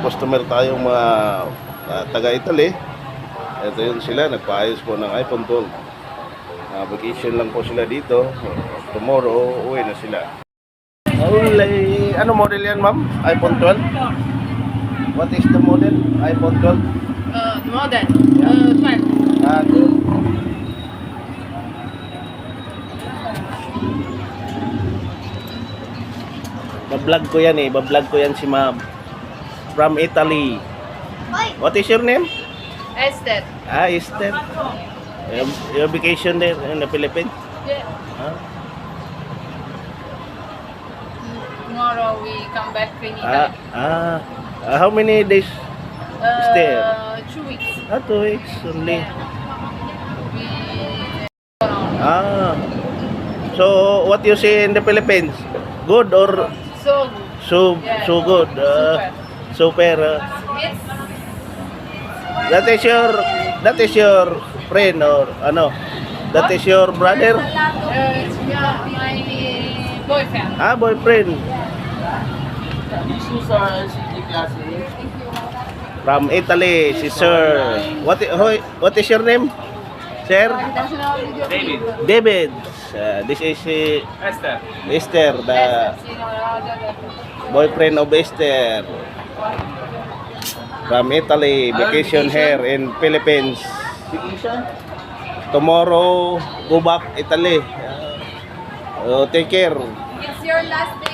customer tayong mga taga-Italy. Ito yun sila, nagpaayos po ng iPhone 12. Vacation lang po sila dito. Tomorrow, uwi na sila. Ano model yan, ma'am? iPhone 12? What is the model? iPhone 12? Model. Yeah. 12. Good. Bablog ko yan eh. Bablog ko yan si ma'am. From Italy. What is your name? Esther. Esther. Your vacation there in the Philippines? Yeah. Huh? Tomorrow we come back in Italy. How many days stay? 2 weeks. 2 weeks only. We So what you see in the Philippines? Good or so good. Yeah. so good? Super. It's That is your friend or ano? That is your brother? it's my boyfriend. Boyfriend. These shoes are city classic. From Italy, si Sir. What is your name? Sir? David. David. This is Esther, the boyfriend of Esther. From Italy, vacation here in Philippines. Vacation? Tomorrow, go back Italy. Take care. It's your last day